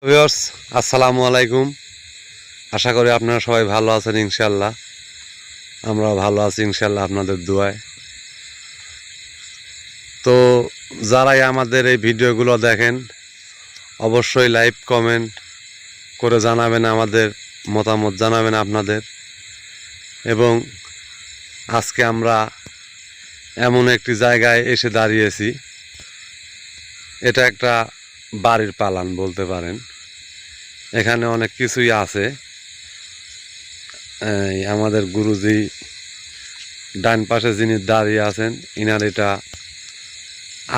Viewers, আসসালামু আলাইকুম। আশা করি আপনারা সবাই ভালো আছেন ইনশাআল্লাহ। আমরাও ভালো আছি ইনশাআল্লাহ আপনাদের দোয়ায়। তো যারাই আমাদের এই ভিডিওগুলো দেখেন অবশ্যই লাইক কমেন্ট করে জানাবেন, আমাদের মতামত জানাবেন আপনাদের। এবং আজকে আমরা এমন একটি জায়গায় এসে দাঁড়িয়েছি, এটা একটা বাড়ির পালান বলতে পারেন। এখানে অনেক কিছুই আছে। আমাদের গুরুজি ডান পাশে যিনি দাঁড়িয়ে আছেন, ইনার এটা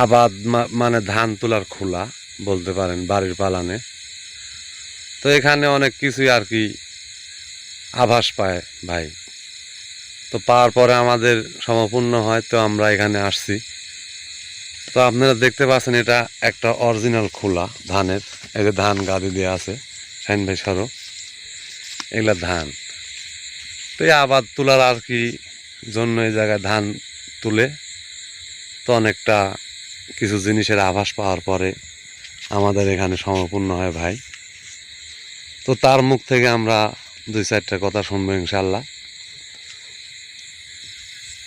আবাদ মানে ধান তোলার খোলা বলতে পারেন বাড়ির পালানে। তো এখানে অনেক কিছুই আর কি আভাস পায় ভাই। তো পাওয়ার পরে আমাদের সমপূর্ণ হয়, তো আমরা এখানে আসছি। তো আপনারা দেখতে পাচ্ছেন এটা একটা অরিজিনাল খোলা ধানের। এই যে ধান গাড়ি দিয়ে আছে, শাইন ভাই সরো, এগুলা ধান। তো এই আবাদ তোলার আর কি জন্য এই জায়গায় ধান তুলে, তো অনেকটা কিছু জিনিসের আভাস পাওয়ার পরে আমাদের এখানে সমপূর্ণ হয় ভাই। তো তার মুখ থেকে আমরা দুই চারটা কথা শুনবো ইনশাল্লাহ।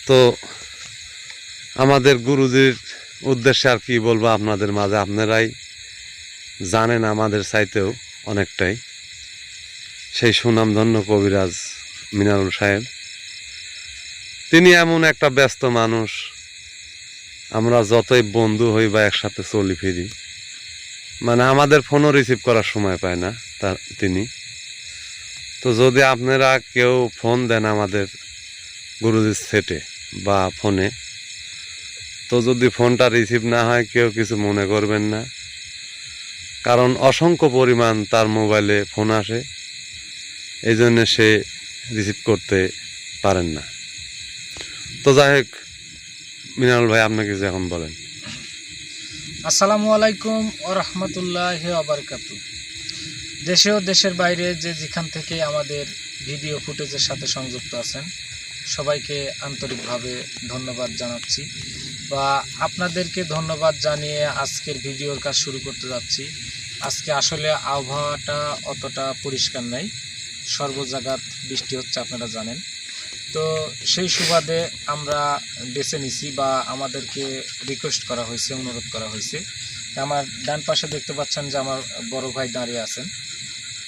তো আমাদের গুরুজির উদ্দেশ্যে আর কি বলবো আপনাদের মাঝে, আপনারাই জানেন আমাদের চাইতেও অনেকটাই। সেই সুনামধন্য কবিরাজ মিনারুল সাহেব, তিনি এমন একটা ব্যস্ত মানুষ, আমরা যতই বন্ধু হই বা একসাথে চলি ফিরি, মানে আমাদের ফোনও রিসিভ করার সময় পায় না তিনি। তো যদি আপনারা কেউ ফোন দেন আমাদের গুরুজির সেটে বা ফোনে, তো যদি ফোনটা রিসিভ না হয় কেউ কিছু মনে করবেন না, কারণ অসংখ্য পরিমাণ তার মোবাইলে ফোন আসে, এই জন্য সে রিসিভ করতে পারেন না। তো যাই হোক, মিনারুল ভাই আপনি কিছু এখন বলেন। আসসালামু আলাইকুম ওয়া রাহমাতুল্লাহি ওয়া বারাকাতুহু। দেশে ও দেশের বাইরে যে যেখান থেকে আমাদের ভিডিও ফুটেজের সাথে সংযুক্ত আছেন, সবাইকে আন্তরিকভাবে ধন্যবাদ জানাচ্ছি বা আপনাদেরকে ধন্যবাদ জানিয়ে আজকের ভিডিওর কাজ শুরু করতে যাচ্ছি। আজকে আসলে আবহাওয়াটা অতটা পরিষ্কার নাই, সর্বজায়গাত বৃষ্টি হচ্ছে আপনারা জানেন। তো সেই সুবাদে আমরা বেছে নিছি বা আমাদেরকে রিকোয়েস্ট করা হয়েছে, অনুরোধ করা হয়েছে। আমার ডান পাশে দেখতে পাচ্ছেন যে আমার বড় ভাই দাঁড়িয়ে আছেন।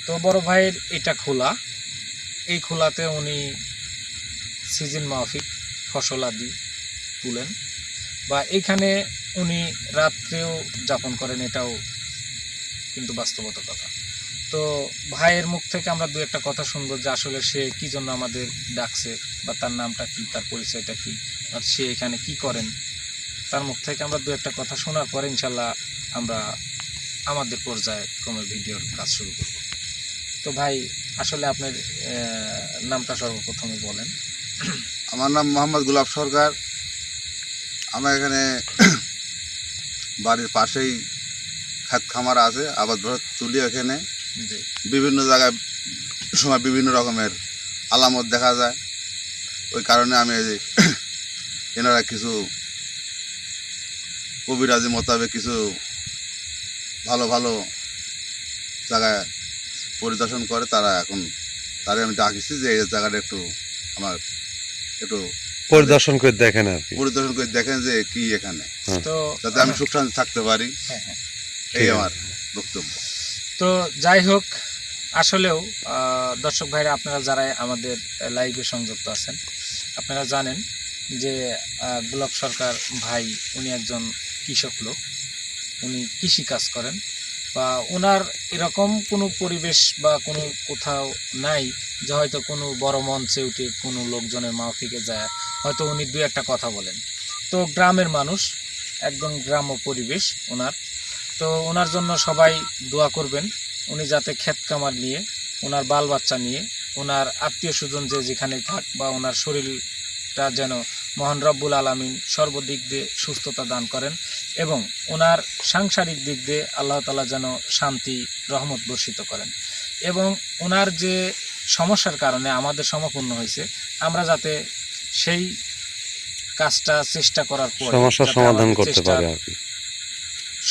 তো বড় ভাইয়ের এটা খোলা, এই খোলাতে উনি সিজন মাফিক ফসল আদি তুলেন বা এইখানে উনি রাত্রেও যাপন করেন, এটাও কিন্তু বাস্তবতা কথা। তো ভাইয়ের মুখ থেকে আমরা দু একটা কথা শুনবো যে আসলে সে কি জন্য আমাদের ডাকছে বা তার নামটা কি, তার পরিচয়টা কি, আর সে এখানে কি করেন। তার মুখ থেকে আমরা দু একটা কথা শোনার পরে ইনশাল্লাহ আমরা আমাদের পর্যায়ক্রমে ভিডিওর কাজ শুরু করব। তো ভাই আসলে আপনার নামটা সর্বপ্রথমে বলেন। আমার নাম মোহাম্মদ গোলাপ সরকার। আমার এখানে বাড়ির পাশেই খাত খামার আছে, আবাদ তুলি। এখানে জি বিভিন্ন জায়গায় সময় বিভিন্ন রকমের আলামত দেখা যায়। ওই কারণে আমি এনারা কিছু কবিরাজি মোতাবেক কিছু ভালো ভালো জায়গায় পরিদর্শন করে, তারা আমি ডাকিছি যে এই জায়গাটা একটু আমার একটু পরিদর্শন করে দেখেন আর কি, পরিদর্শন করে দেখেন যে কি এখানে, তো যাতে আমি সুখ শান্তি থাকতে পারি। হ্যাঁ হ্যাঁ, এই আমার বক্তব্য। তো যাই হোক, আসলেও দর্শক ভাইরা আপনারা যারা আমাদের লাইভে সংযুক্ত আছেন, আপনারা জানেন যে গোলাপ সরকার ভাই উনি একজন কৃষক লোক, উনি কৃষি কাজ করেন বা ওনার এরকম কোনো পরিবেশ বা কোনো কোথাও নাই যে হয়তো কোনো বড় মঞ্চে উঠে কোনো লোকজনের মাহফিকে যায় হয়তো উনি দু একটা কথা বলেন। তো গ্রামের মানুষ, একদম গ্রাম্য পরিবেশ ওনার। তো ওনার জন্য সবাই দোয়া করবেন, উনি যাতে ক্ষেত কামার নিয়ে, ওনার বাল বাচ্চা নিয়ে, ওনার আত্মীয় স্বজন যে যেখানে থাক বা ওনার শরীরটা যেন মহান রব্বুল আলামিন সর্বদিক দিয়ে সুস্থতা দান করেন এবং ওনার সাংসারিক দিক দিয়ে আল্লাহ তাআলা যেন শান্তি রহমত বর্ষিত করেন এবং ওনার যে সমস্যার কারণে আমাদের সমপূর্ণ হয়েছে, আমরা যাতে সেই কাজটা চেষ্টা করার পর সমস্যার সমাধান করতে পারে আর কি,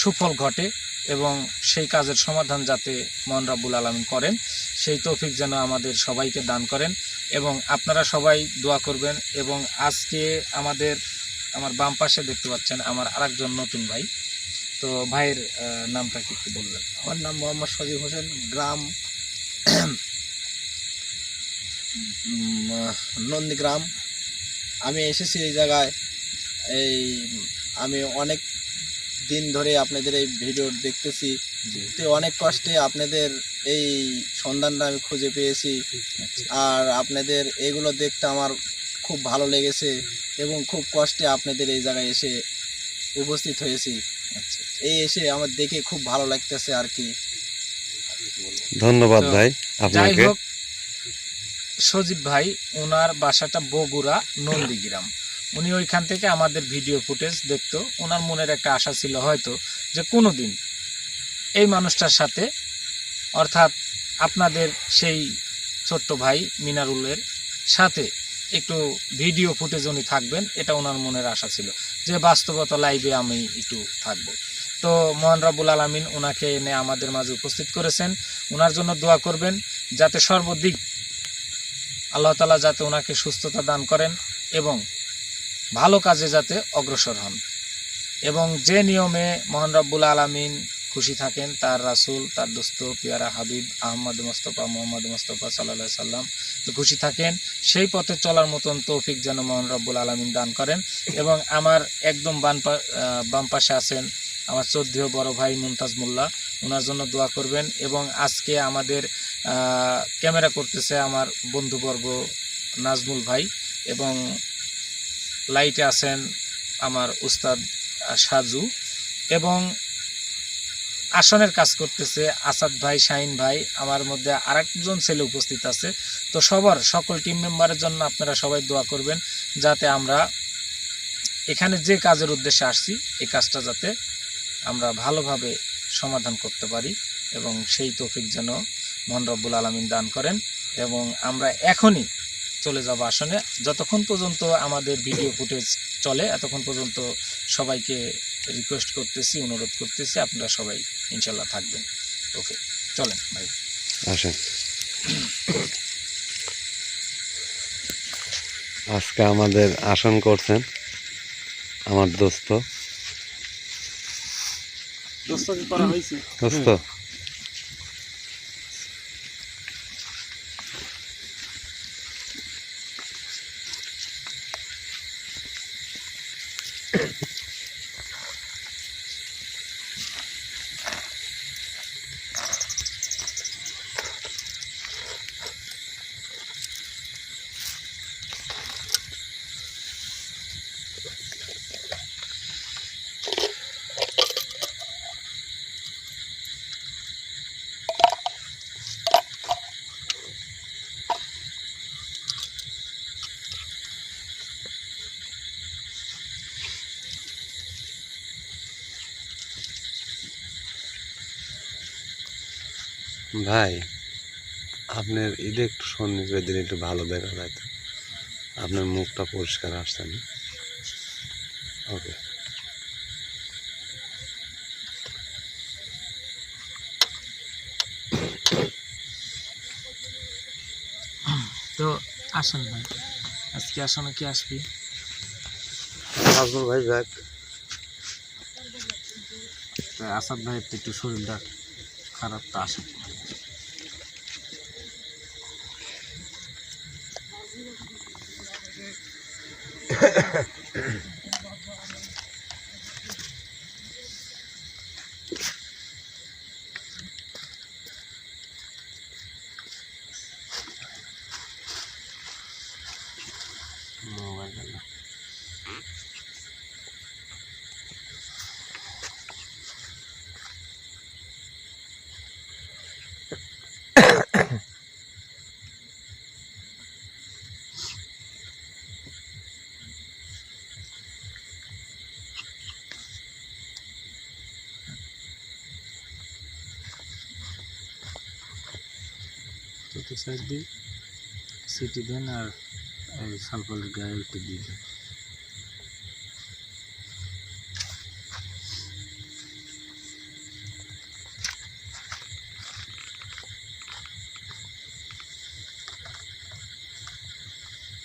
সুফল ঘটে এবং সেই কাজের সমাধান যাতে মহান রাব্বুল আলামিন করেন, সেই তৌফিক যেন আমাদের সবাইকে দান করেন। এবং আপনারা সবাই দোয়া করবেন। এবং আজকে আমার বাম পাশে দেখতে পাচ্ছেন আমার আরেকজন নতুন ভাই। তো ভাইয়ের নামটা কি একটু বলবেন? আমার নাম মোহাম্মদ সজীব হোসেন, গ্রাম নন্দীগ্রাম। আমি এসেছি এই জায়গায়, আমি অনেক দিন ধরে আপনাদের এই ভিডিও দেখতেছি, তো অনেক কষ্টে আপনাদের এই সন্ধানটা আমি খুঁজে পেয়েছি। আর আপনাদের এগুলো দেখতে আমার খুব ভালো লেগেছে এবং খুব কষ্টে আপনাদের এই জায়গায় এসে উপস্থিত হয়েছি। এই এসে আমার দেখে খুব ভালো লাগতেছে আর কি। ধন্যবাদ তো ভাই যাই আপনাকে। হোক, সজীব ভাই ওনার বাসাটা বগুড়া নন্দীগ্রাম। উনি ওইখান থেকে আমাদের ভিডিও ফুটেজ দেখতো। ওনার মনের একটা আশা ছিল হয়তো যে কোনো দিন এই মানুষটার সাথে, অর্থাৎ আপনাদের সেই ছোট্ট ভাই মিনারুলের সাথে একটু ভিডিও ফুটেজ উনি থাকবেন, এটা ওনার মনের আশা ছিল যে বাস্তবতা লাইভে আমি একটু থাকব। তো মহান রাব্বুল আলামিন ওনাকে এনে আমাদের মাঝে উপস্থিত করেছেন। ওনার জন্য দোয়া করবেন যাতে সর্বদিক আল্লাহ তাআলা যাতে ওনাকে সুস্থতা দান করেন এবং ভালো কাজে যাতে অগ্রসর হন। এবং যে নিয়মে মহান রাব্বুল আলামিন খুশি থাকেন, তার রাসূল, তার দোস্ত পিয়ারা হাবিব আহমদ মুস্তাফা মোহাম্মদ মুস্তাফা সাল্লাল্লাহু আলাইহি সাল্লাম খুশি থাকেন, সেই পথে চলার মতন তৌফিক যেন মহান রাব্বুল আলামিন দান করেন। এবং আমার একদম বাম পাশে আছেন আমার শ্রদ্ধেয় বড় ভাই মুমতাজ মোল্লা, ওনার জন্য দোয়া করবেন। এবং আজকে আমাদের ক্যামেরা করতেছে আমার বন্ধুবর্গ নাজমুল ভাই, এবং লাইটে আছেন আমার উস্তাদ সাজু, এবং আসনের কাজ করতেছে আসাদ ভাই, শাহিন ভাই, আমার মধ্যে আরেকজন ছেলে উপস্থিত আছে। তো সকল টিম মেম্বারের জন্য আপনারা সবাই দোয়া করবেন যাতে আমরা এখানে যে কাজের উদ্দেশ্যে আসছি এই কাজটা যাতে আমরা ভালোভাবে সমাধান করতে পারি, এবং সেই তৌফিক যেন মহান রব্বুল আলামিন দান করেন। এবং আমরা এখনই চলে যাব আসনে। যতক্ষণ পর্যন্ত আমাদের ভিডিও ফুটেজ চলে এতক্ষণ পর্যন্ত সবাইকে রিকোয়েস্ট করতেছি, অনুরোধ করতেছি আপনারা সবাই ইনশাল্লাহ থাকবেন। ওকে, চলেন ভাই আসেন। আজকে আমাদের আসন করছেন আমার দোস্ত। দোস্ত ভাই, আপনার ঈদে একটু সন্নিগ্রে দিলে একটু ভালো দেখা যায় তো। আপনার মুখটা পরিষ্কার আসছে না। ওকে, তো আসেন ভাই, আজকে আসনে কি আসবি? নাজমুল ভাই যাক। আসাদ ভাইয়ের তো একটু শরীরটা খারাপ, তো আসেন। তো সাইড দিয়ে সিটি দেন আর সালফারের গায়ে একটু দিয়ে দেন।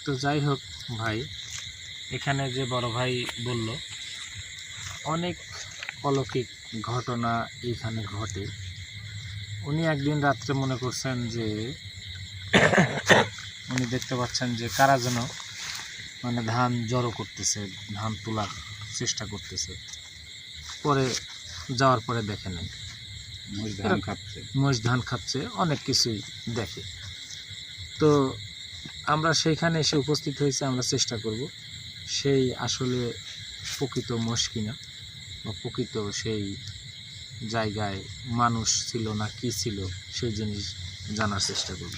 তো যাই হোক ভাই, এখানে যে বড় ভাই বলল অনেক অলৌকিক ঘটনা এইখানে ঘটে। উনি একদিন রাত্রে মনে করছেন যে উনি দেখতে পাচ্ছেন যে কারা যেন মানে ধান জড়ো করতেছে, ধান তোলার চেষ্টা করতেছে। পরে যাওয়ার পরে দেখে নেই মহিষ ধান খাচ্ছে, অনেক কিছুই দেখে। তো আমরা সেইখানে এসে উপস্থিত হয়েছে, আমরা চেষ্টা করব সেই আসলে প্রকৃত মোষ কিনা বা প্রকৃত সেই জায়গায় মানুষ ছিল না কি ছিল সেই জিনিস জানার চেষ্টা করব।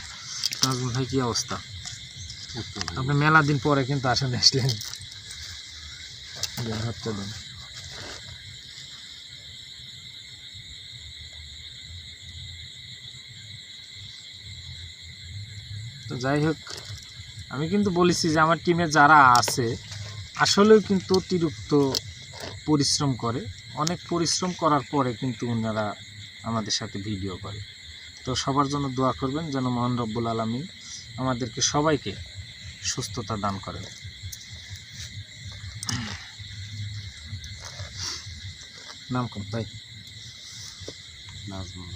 নাজমুল ভাই, কি অবস্থা? আপনি মেলা দিন পরে কিন্তু আসলে আসলেন। হাতটা দিন। তো যাই হোক, আমি কিন্তু বলেছি যে আমার টিমে যারা আছে আসলেও কিন্তু অতিরিক্ত পরিশ্রম করে, অনেক পরিশ্রম করার পরে কিন্তু ওনারা আমাদের সাথে ভিডিও করে। তো সবার জন্য দোয়া করবেন যেন মহান রব্বুল আলামিন আমাদেরকে সবাইকে সুস্থতা দান করেন। নাম কম ভাই? নাজমুল।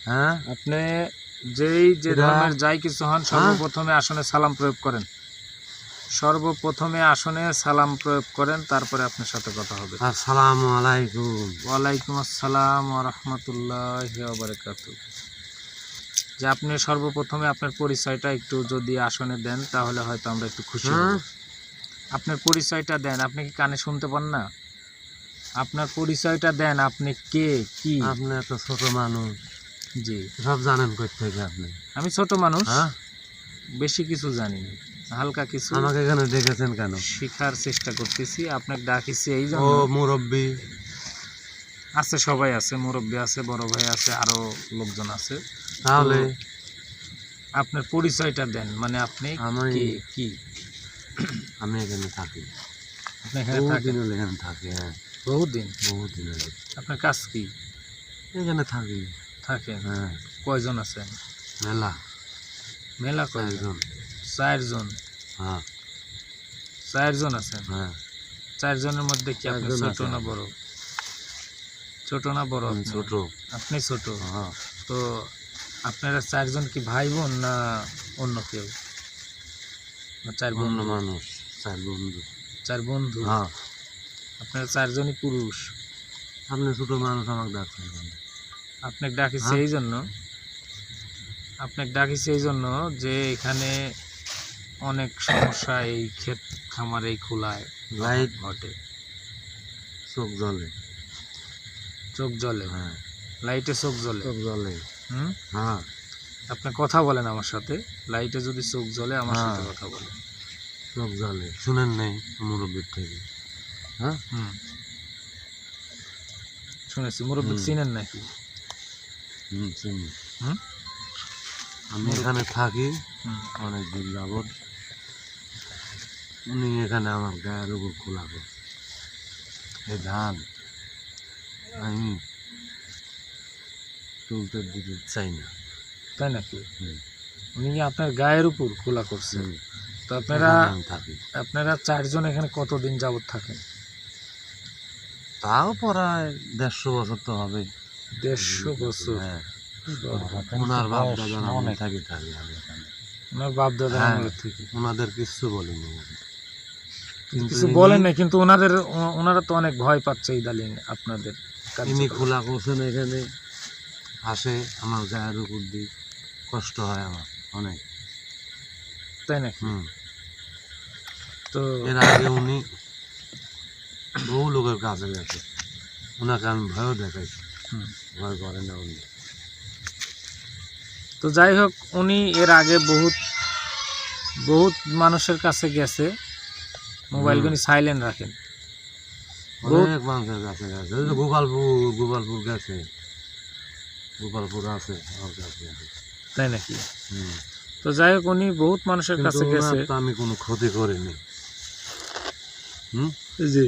হ্যাঁ, আপনি যেই যে ধর্মের যাই কিছু হন, সর্বপ্রথমে আসনে সালাম প্রয়োগ করেন। সর্বপ্রথমে আসনে সালাম প্রয়োগ করেন, তারপরে আপনার সাথে কথা হবে। আসসালামু আলাইকুম। ওয়ালাইকুম আসসালাম ওয়া রাহমাতুল্লাহি ওয়া বারাকাতুহু। যে আপনি সর্বপ্রথমে আপনার পরিচয়টা একটু যদি আসনে দেন তাহলে হয়তো আমরা একটু খুশি হব। আপনার পরিচয়টা দেন। আপনি কি কানে শুনতে পান না? আপনার পরিচয়টা দেন, আপনি কে কি? আপনি এত ছোট মানুষ, জি সব জানেন কই থেকে আপনি? আমি ছোট মানুষ, বেশি কিছু জানি না, হালকা কিছু। আমাকে এখানে ডেকেছেন কেন? শেখার চেষ্টা করতেছি, আপনাকে ডাকিছি এই ও জন্য। মুরব্বি আছে, সবাই আছে, মুরব্বী আছে, বড় ভাই আছে, আরো লোকজন আছে। তাহলে আপনার পরিচয়টা দেন, মানে আপনি কে কি? আমি এখানে থাকি, আপনি এখানে থাকেন? এখানে থাকি। হ্যাঁ, বহুদিন। বহুদিন আগে। আপনার কাজ কি? এখানে থাকি। থাকেন? হ্যাঁ। কয়জন আছেন? মেলা মেলা কয়জন? 4 জন। হ্যাঁ, 4 জন আছেন? হ্যাঁ। 4 জনের মধ্যে কি আপনি 4 জন ছোট আছে। না বড়? ছোট না বড়? আমি আপনি? ছোট। আপনি ছোট। হ্যাঁ। তো আপনারা 4 জন কি ভাই বোন না অন্য কেউ? না 4 অন্য বন্ধু? মানুষ, 4 বন্ধু। 4 বন্ধু? হ্যাঁ। আপনারা 4 জনই পুরুষ? আপনি ছোট মানুষ, আমাকে ডাকছেন কেন? আপনাকে ডাকিছি এই জন্য, আপনাকে ডাকিছি এই জন্য যে এখানে অনেক সমস্যা এই ক্ষেত খামার এই খোলায় লাইট ঘটে। চোখ জ্বলে। চোখ জ্বলে? হ্যাঁ, লাইটে চোখ জ্বলে? চোখ জ্বলে। হুম, হ্যাঁ। আপনি কথা বলেন আমার সাথে, লাইটে যদি চোখ জ্বলে আমার সাথে কথা বলেন। চোখ জ্বলে, শুনেন নাই মুরব্বীর থেকে? হ্যাঁ, হুম, শুনেছি। মুরব্বী চিনেন নাকি? চিনি। হুম, আমি এখানে থাকি হুম। অনেক দিন যাবৎ। উনি এখানে আমার গায়ের উপর খোলা করে এই ধান আমি তুলতে দিতে চাই না। তাই নাকি? হুম। উনি কি আপনার গায়ের উপর খোলা করছেন? হুম। তো আপনারা এখানে আমি থাকি। আপনারা 4 জন এখানে কতদিন যাবত থাকেন? তাও প্রায় 150 বছর তো হবে। 150 বছর? হ্যাঁ। ওনার বাপ দাদার আমল থেকে থাকি আমি এখানে। ওনার বাপ দাদার হ্যাঁ, আমলের থেকে ওনাদের কিচ্ছু বলিনি, কিন্তু কিছু বলেন না, কিন্তু ওনারা তো অনেক ভয় পাচ্ছে ইদালিং আপনাদের ইনি কার্যকলাপ। খোলা করছেন এখানে, আসে আমার গায়ের উপর দিয়ে, কষ্ট হয় আমার অনেক। তাই নাকি? তো এর আগে উনি বহু লোকের কাছে গেছে, ওনাকে আমি ভয়ও দেখাইছি, হুম। ভয় করে না উনি। তো যাই হোক, উনি এর আগে বহুত মানুষের কাছে গেছে। মোবাইলগুলি সাইলেন্ট রাখেন। অনেক মানুষের কাছে গেছে, ওই যে গোপালপুর গেছে, গোপালপুর আছে আমার কাছে। তাই নাকি? হুম। তো যাই হোক, উনি বহুত মানুষের কিন্তু কাছে গেছে। ওনার তো আমি কোনো ক্ষতি করিনি। জি,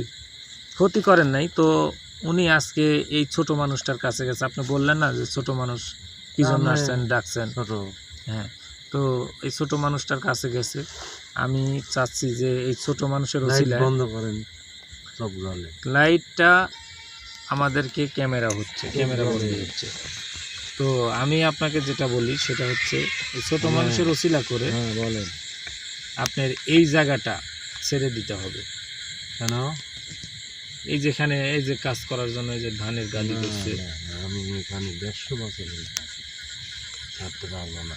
ক্ষতি করেন নাই। তো উনি আজকে এই ছোট মানুষটার কাছে গেছে। আপনি বললেন না যে ছোট মানুষ কি জন্য আমি- আসছেন, ডাকছেন। ছোট হ্যাঁ, তো এই ছোট মানুষটার কাছে গেছে। আমি চাচ্ছি যে এই ছোট মানুষের লাইট ওসিলায় বন্ধ করেন, সব জলে। লাইটটা আমাদেরকে ক্যামেরা বন্ধ হচ্ছে। তো আমি আপনাকে যেটা বলি সেটা হচ্ছে, এই ছোট হ্যাঁ। মানুষের ওসিলা করে হ্যাঁ বলেন। আপনার এই জায়গাটা ছেড়ে দিতে হবে। কেন? এই যেখানে এই যে কাজ করার জন্য এই যে ধানের গালি না, করছে, না, না, আমি এখানে 150 বছর হয়ে গেছে, ছাড়তে পারবো না।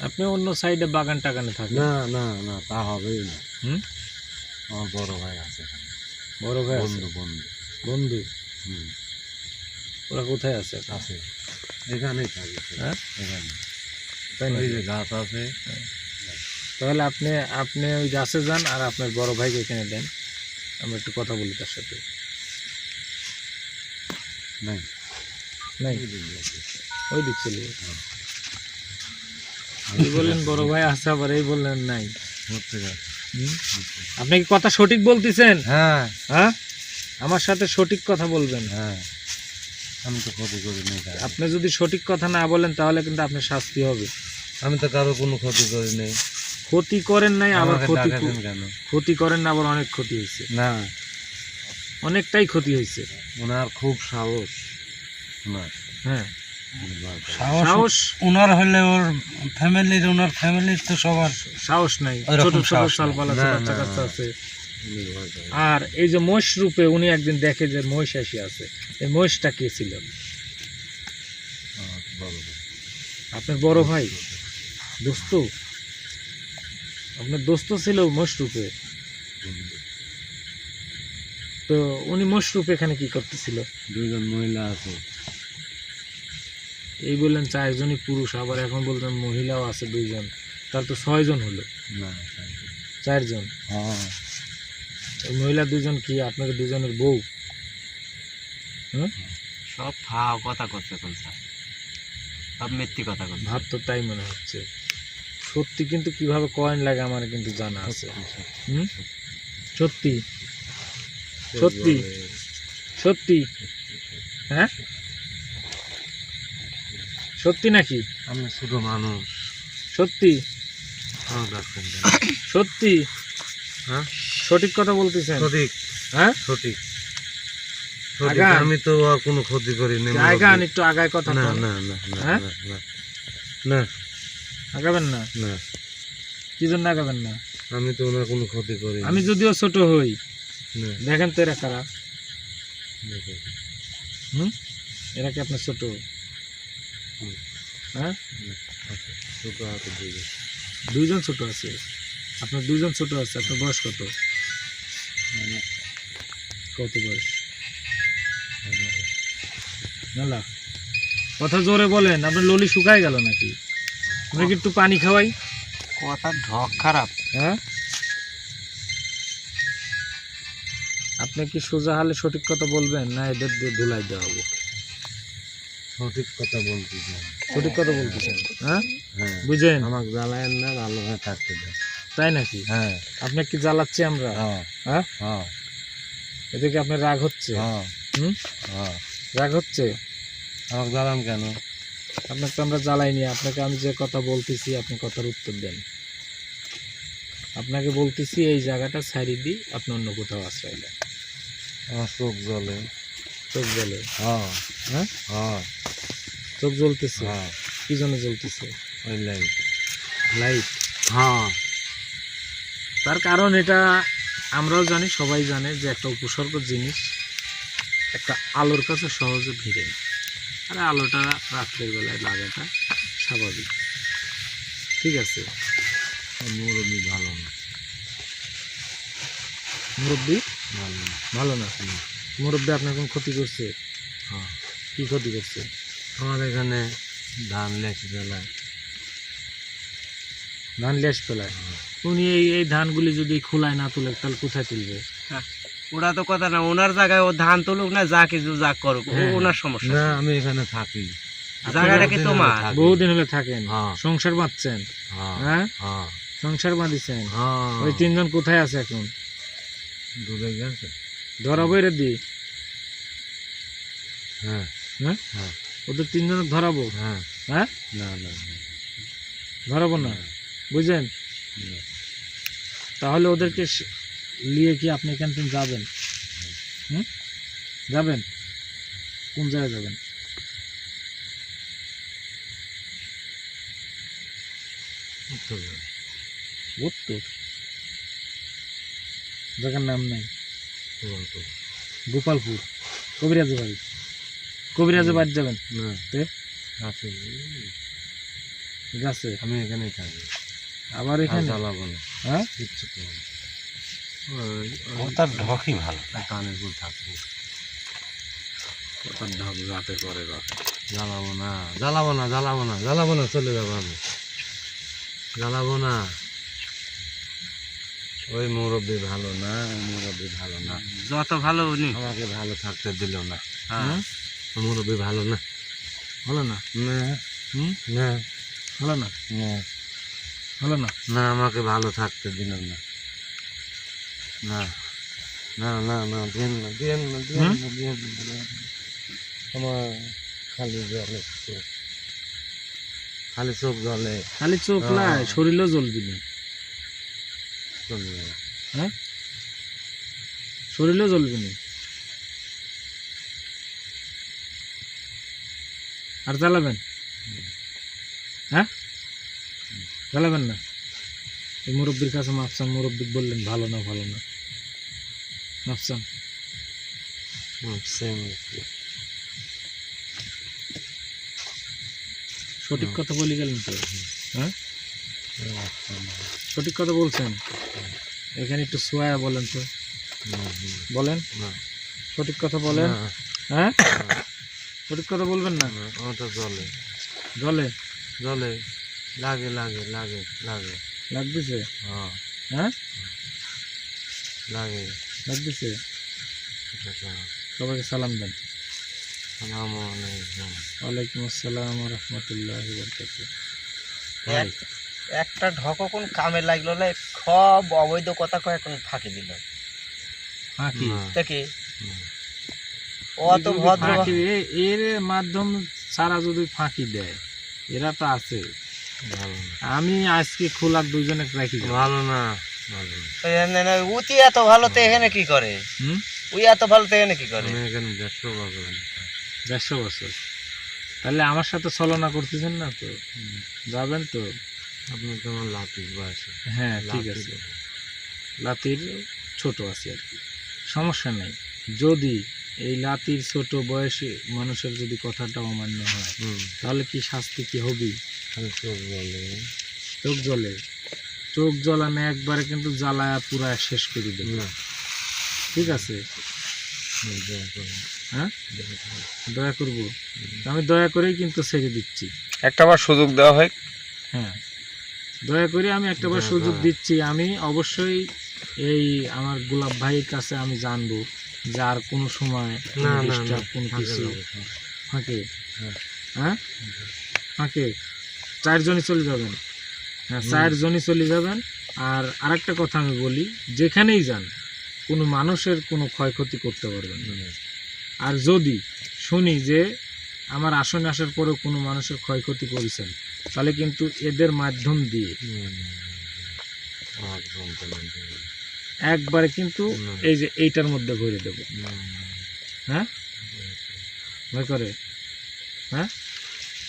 আপনি অন্য সাইডে বাগান টাগানে থাকেন। না না না, তা হবেই না। হুম? আমার বড় ভাই আছে এখানে, বড় ভাই আছে? বন্ধু? হুম, ওরা কোথায় আছে? আছে, এখানেই থাকে। হ্যাঁ? এখানে তাই না? ওই যে গাছ আছে। তাহলে আপনি ওই গাছে যান আর আপনার বড় ভাইকে এখানে দেন, আমরা একটু কথা বলি তার সাথে। নাই, নাই, ওই দিকে আছে। ওই দিক চলে যাবে। এই বললেন বড় ভাই আছে, আবার এই বললেন নাই। ঘুরতে যাচ্ছে। হুম? আপনি কি কথা সঠিক বলতেছেন? হ্যাঁ হ্যাঁ, আমার সাথে সঠিক কথা বলবেন। হ্যাঁ, আমি তো ক্ষতি করিনি তাই। আপনি যদি সঠিক কথা না বলেন তাহলে কিন্তু আপনার শাস্তি হবে। আমি তো কারো কোনো ক্ষতি করিনি। ক্ষতি করেন নাই, আবার আমাকে ডাকেছেন কেন? ক্ষতি করেন না, আবার অনেক ক্ষতি হয়েছে, না, অনেকটাই ক্ষতি হয়েছে। ওনার খুব সাহস। ওনার হ্যাঁ, সাহস সাহস ওনার হলে ওর ফ্যামিলির তো সবার সাহস নাই। ওইরকম ছোট ছোট সাহস নাই। সালপালা আছে, না, বাচ্চা না, কাচ্চা না। আছে। আর এই যে মহিষ রূপে উনি একদিন দেখে যে মহিষ আসি আছে, এই মহিষটা কে ছিল? আপনার বড় ভাই, দোস্ত? আপনার দোস্ত ছিল মহিষ রূপে? তো উনি মহিষ রূপে এখানে কি করতেছিল? দুইজন মহিলা আছে। এই বললেন 4 জনই পুরুষ, আবার এখন বলতেন মহিলাও আছে 2 জন, তার তো 6 জন হলো। না, 4 জন। হ্যাঁ, এই মহিলা 2 জন কি আপনার 2 জনের বউ? সব ফাও কথা করছে কোনটা, সব মিথ্যি কথা করছে। ভাব তো তাই মনে হচ্ছে। সত্যি কিন্তু কিভাবে কয়েন লাগে আমার কিন্তু জানা আছে। হুম? সত্যি সত্যি সত্যি? হ্যাঁ, সত্যি নাকি? আমি ছোট মানুষ। সত্যি আমার ডাকছেন কেন? সত্যি? হ্যাঁ, সঠিক কথা বলতেছেন? সঠিক, হ্যাঁ, সঠিক, আগান। আমি তো আর কোনো ক্ষতি করিনি। আগান, একটু আগায় কথা না বল। না না না হ্যাঁ? না, না, না, আগাবেন না? না, কি জন্য আগাবেন না? আমি তো ওনার কোনো ক্ষতি করি। আমি যদিও ছোট হই, না, দেখেন তো এরা কারা। হুম? এরা কি আপনার ছোট? হুম। হ্যাঁ, ছোট হাতে দিবে। 2 জন ছোট আছে। আপনার 2 জন ছোট আছে। আপনার বয়স কত? কত বয়স? মেলা কথা জোরে বলেন, আপনার ললি শুকায় গেল নাকি? আপনাকে একটু পানি খাওয়াই। কথা ঢক খারাপ। হ্যাঁ, আপনি কি সোজা হালে সঠিক কথা বলবেন না এদের দিয়ে ধুলাই দেওয়া হবে? সঠিক কথা বলতেছি। সঠিক কথা বলতেছেন? হ্যাঁ, হ্যাঁ, বুঝেন? আমাকে জ্বালায়েন না, ভালোভাবে থাকতে দেন। তাই নাকি? হ্যাঁ আপনাকে কি জ্বালাচ্ছি আমরা? হ্যাঁ হ্যাঁ, হ্যাঁ এতে কি আপনার রাগ হচ্ছে? হ্যাঁ হুম? হ্যাঁ, রাগ হচ্ছে? আমাকে জ্বালান কেন? আপনাকে তো আমরা জ্বালাইনি। আপনাকে আমি যে কথা বলতেছি আপনি কথার উত্তর দেন। আপনাকে বলতেছি এই জায়গাটা ছাড়ি দিই, আপনি অন্য কোথাও আশ্রয় নেন। আমার চোখ জ্বলে। চোখ জ্বলে? হ্যাঁ হ্যাঁ, হ্যাঁ, চোখ জ্বলতেছে, হ্যাঁ কি জন্য জ্বলতেছে? ওই লাইট। লাইট। হ্যাঁ তার কারণ এটা আমরাও জানি, সবাই জানে যে একটা উপসর্গ জিনিস একটা আলোর কাছে সহজে ভিড়ে না। আর আলোটা রাত্রের বেলায় লাগাটা স্বাভাবিক। ঠিক আছে, মুরব্বী ভালো না, মুরব্বী ভালো না। ভালো না। মুরব্বী আপনার কোন ক্ষতি করছে? হ্যাঁ কি ক্ষতি করছে? আমার এখানে ধান লেস বেলায় ধান লেস ফেলায়। উনি এই ধানগুলি যদি খোলায় না তুলে তাহলে কোথায় তুলবে? ওরা তো কথা না, ওনার জায়গায় ও ধান তুলুক না, যা কিছু যা করুক, হ্যাঁ, ওনার সমস্যা। না, আমি এখানে থাকি। জায়গাটা কি তোমার? বহুদিন হলে থাকেন, হ্যাঁ। সংসার বাঁধছেন, হ্যাঁ হ্যাঁ হ্যাঁ সংসার বাঁধিছেন। হ্যাঁ। ওই তিনজন কোথায় আছে এখন? ডুবে গেছে। ধরাবো এর দি? হ্যাঁ হ্যাঁ হ্যাঁ ওদের তিনজনের ধরাবো? হ্যাঁ। হ্যাঁ না না না, ধরাবো না, বুঝলেন? না। তাহলে ওদেরকে নিয়ে কি আপনি এখান থেকে যাবেন? যাবেন? কোন জায়গায় যাবেন? উত্তর জায়গার নাম নাই, গোপালপুর, কবিরাজের বাড়ি। কবিরাজের বাড়ি যাবেন? না তে? আছে, গাছে। আমি এখানেই থাকি। আবার এখানে? জ্বালাবো না, হ্যাঁ কিচ্ছু করবো না। তার ঢকই ভালো, কানের উপর থাকবো। তার ঢক রাতে করে রাতে। জ্বালাবো না, জ্বালাবো না, জ্বালাবো না, জ্বালাবো না, চলে যাবো আমি। জ্বালাবো না। ওই মুরব্বী ভালো না, ওই মুরব্বী ভালো না, যত ভালো উনি। আমাকে ভালো থাকতে দিল না। হ্যাঁ। ওই মুরব্বী ভালো না। হলো না? না হুম, না হলো না, না হলো না। না, আমাকে ভালো থাকতে দিল না। না না না না, দেন না, দেন না, দেন না, দেন না, দেন না। আমার খালি জলে চোখ, খালি চোখ জলে। খালি চোখ লাই, শরীরও জ্বলবি না। চলে যাবে। হ্যাঁ, শরীরও জ্বলবি না। আর জ্বালাবেন? হ্যাঁ, জ্বালাবেন না। এই মুরব্বীর কাছে মাপসান, মুরব্বী বললেন ভালো না, ভালো না, মাপসান। সঠিক কথা বলে গেলেন তো? হ্যাঁ, সঠিক কথা বলছেন। এখানে একটু সোয়া বলেন তো, বলেন না। সঠিক কথা বলেন। না, হ্যাঁ, সঠিক কথা বলবেন না। না, ওটা জলে, জলে জলে লাগে, লাগে, লাগে, লাগে। লাগতেছে? হ্যাঁ হ্যাঁ, লাগে। লাগতেছে। এটা তো সবাইকে সালাম দেন। সালাম আলাইকুম। ওয়ালাইকুম আসসালাম ওয়া রাহমাতুল্লাহি ওয়া বারাকাতুহু। একটা ঢক কোন কামে লাগলো না, সব অবৈধ কথা কয় এখন ফাঁকি দিল। হ্যাঁ, কি না, দেখি না। অত ভদ্র। ফাঁকি এর মাধ্যম ছাড়া যদি ফাঁকি দেয়, এরা তো আছে। ভালো না, আমি আজকে খোলাক দুইজনে রাখি যাবো। ভালো না, ভালো না। উতি এত ভালো তো এখানে কি করে? হুম, উই এত ভালো তো এখানে কি করে? আমি এখানে 150 বছর। 150 বছর। তাহলে আমার সাথে ছলনা করতেছেন না তো? যাবেন তো? আপনি তো আমার লাতির বয়সে। হ্যাঁ, ঠিক লাতির আছে। লাতির ছোট আছে আর কি, সমস্যা নেই। যদি এই লাতির ছোট বয়সে মানুষের যদি কথাটা অমান্য হয়, হুম, তাহলে কি শাস্তি কি হবে? খালি চোখ জলে। চোখ জ্বলে? চোখ জ্বলানো একবারে কিন্তু জ্বালায়া পুরা শেষ করে দেবে। না, ঠিক আছে? দয়া করে, হ্যাঁ, দয়া করে। দয়া করব? আমি দয়া করেই কিন্তু ছেড়ে দিচ্ছি। একটা বার সুযোগ দেওয়া হয়। হ্যাঁ, দয়া করে আমি একটাবার হ্যাঁ, সুযোগ হ্যাঁ। দিচ্ছি। আমি অবশ্যই এই আমার গোলাপ ভাইয়ের কাছে আমি জানবো যে আর কোনো সময় না, না, ডিস্টার্ব না, কোনো ফাঁকে কিছু যাবো, ফাঁকে, হ্যাঁ। হ্যাঁ ফাঁকে 4 জনই চলে যাবেন। হ্যাঁ, 4 জনই চলে যাবেন। আর আরেকটা কথা আমি বলি, যেখানেই যান কোনো মানুষের কোনো ক্ষয়ক্ষতি করতে পারবেন না। আর যদি শুনি যে আমার আসনে আসার পরেও কোনো মানুষের ক্ষয়ক্ষতি করেছেন, তাহলে কিন্তু এদের মাধ্যম দিয়ে আমার বলতে না, একবারে কিন্তু এই যে এইটার মধ্যে ভরে দেব। না, হ্যাঁ, ভয় করে? হ্যাঁ,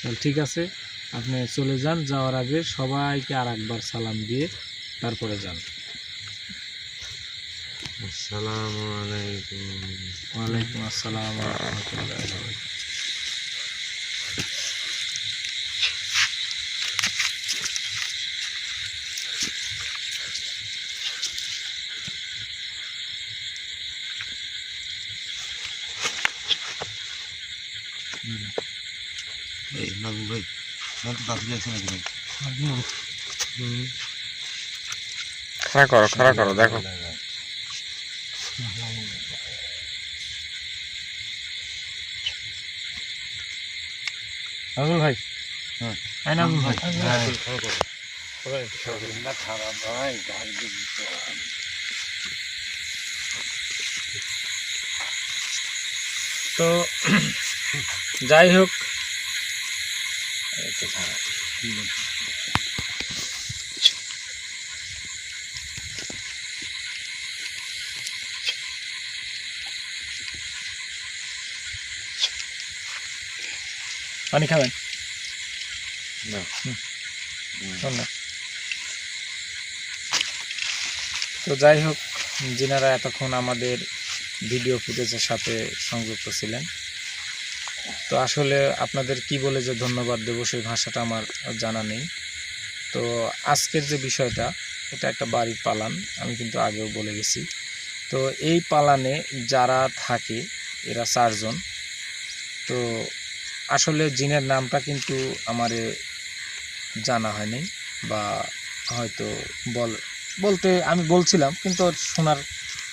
তাহলে ঠিক আছে, আপনি চলে যান, যাওয়ার আগে সবাইকে আর একবার সালাম দিয়ে তারপরে যান। আসসালামু আলাইকুম। ওয়ালাইকুম আসসালাম ওয়া রাহমাতুল্লাহি ওয়া বারাকাতুহু। এই নাজমুল ভাই না তো তাসবি আছে নাকি ভাই? খাড়া করো দেখো। নাজমুল ভাই, হ্যাঁ। এই নাজমুল ভাই, তো যাই হোক, পানি খাবেন? না। শোন না। তো যাই হোক, যিনারা এতক্ষণ আমাদের ভিডিও ফুটেজের সাথে সংযুক্ত ছিলেন, তো আসলে আপনাদের কি বলে যে ধন্যবাদ দেবো সেই ভাষাটা আমার জানা নেই। তো আজকের যে বিষয়টা, এটা একটা বাড়ির পালান, আমি কিন্তু আগেও বলে গেছি। তো এই পালানে যারা থাকে এরা 4 জন। তো আসলে জিনের নামটা কিন্তু আমারে জানা হয়নি, বা হয়তো বলতে আমি বলছিলাম, কিন্তু শোনার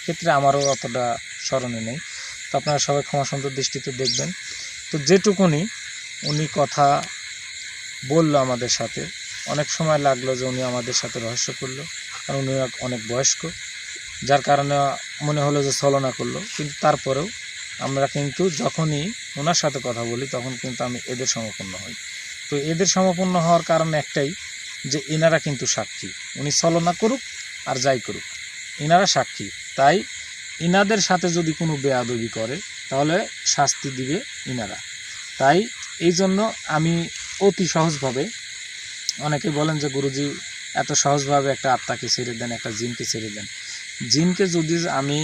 ক্ষেত্রে আমারও অতটা স্মরণে নেই। তো আপনারা সবাই ক্ষমা সুন্দর দৃষ্টিতে দেখবেন। তো যেটুকুনি উনি কথা বলল আমাদের সাথে, অনেক সময় লাগলো যে উনি আমাদের সাথে রহস্য করলো, কারণ উনি অনেক বয়স্ক, যার কারণে মনে হলো যে ছলনা করলো। কিন্তু তারপরেও আমরা কিন্তু যখনই ওনার সাথে কথা বলি তখন কিন্তু আমি এদের সমপন্ন হই। তো এদের সমপন্ন হওয়ার কারণ একটাই, যে এনারা কিন্তু সাক্ষী, উনি ছলনা করুক আর যাই করুক এনারা সাক্ষী। তাই ইনাদের সাথে যদি কোনো বেয়াদবি করে তাহলে শাস্তি দিবে ইনারা। তাই এই জন্য আমি অতি সহজভাবে, অনেকে বলেন যে গুরুজি এত সহজভাবে একটা আত্মাকে ছেড়ে দেন, একটা জিনকে ছেড়ে দেন। জিনকে যদি আমি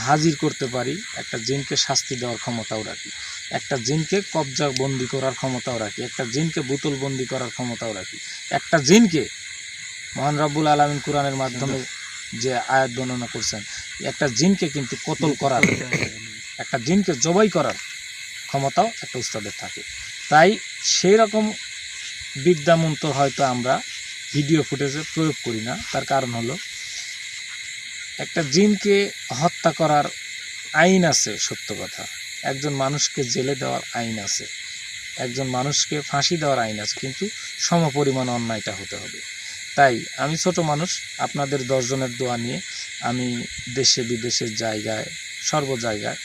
হাজির করতে পারি, একটা জিনকে শাস্তি দেওয়ার ক্ষমতাও রাখি, একটা জিনকে কবজা বন্দি করার ক্ষমতাও রাখি, একটা জিনকে বোতল বন্দি করার ক্ষমতাও রাখি, একটা জিনকে মহান রব্বুল আলামিন কোরআনের মাধ্যমে যে আয়াত বর্ণনা করছেন, একটা জিনকে কিন্তু কতল করার, একটা জিনকে জবাই করার ক্ষমতাও একটা উস্তাদের থাকে। তাই সেই রকম বিদ্যামন্ত্র হয়তো আমরা ভিডিও ফুটেজে প্রয়োগ করি না। তার কারণ হলো, একটা জিনকে হত্যা করার আইন আছে, সত্য কথা। একজন মানুষকে জেলে দেওয়ার আইন আছে, একজন মানুষকে ফাঁসি দেওয়ার আইন আছে, কিন্তু সমপরিমাণ অন্যায়টা হতে হবে। তাই আমি ছোট মানুষ, আপনাদের 10 জনের দোয়া নিয়ে আমি দেশে বিদেশের জায়গায়, সর্ব জায়গায়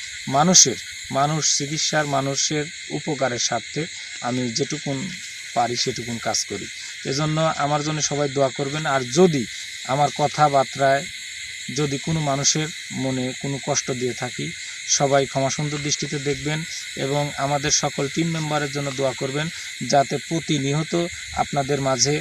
মানুষ চিকিৎসার, মানুষের উপকারের স্বার্থে আমি যেটুকুন পারি সেটুকুন কাজ করি। এজন্য আমার জন্য সবাই দোয়া করবেন। আর যদি আমার কথাবার্তায় যদি কোনো মানুষের মনে কোনো কষ্ট দিয়ে থাকি, সবাই ক্ষমা সুন্দর দৃষ্টিতে দেখবেন এবং আমাদের সকল টিম মেম্বারের জন্য দোয়া করবেন, যাতে প্রতিনিয়ত আপনাদের মাঝে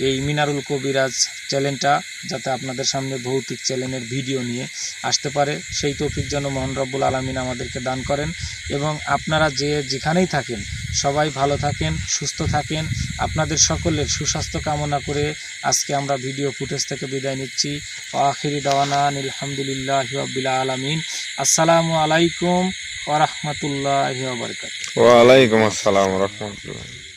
এই মিনারুল কবিরাজ চ্যানেলটা যাতে আপনাদের সামনে ভৌতিক চ্যানেলের ভিডিও নিয়ে আসতে পারে, সেই তৌফিক যেন মহান রব্বুল আলামিন আমাদেরকে দান করেন। এবং আপনারা যেখানেই থাকেন সবাই ভালো থাকেন, সুস্থ থাকেন। আপনাদের সকলের সুস্বাস্থ্য কামনা করে আজকে আমরা ভিডিও ফুটেজ থেকে বিদায় নিচ্ছি। আখিরি দাওয়ানা আলহামদুলিল্লাহি রাব্বিল আলামিন। আসসালামু আলাইকুম ওয়া রাহমাতুল্লাহি ওয়া বারাকাতুহু। ওয়ালাইকুম আসসালাম ওয়া রাহমাতুল্লাহ।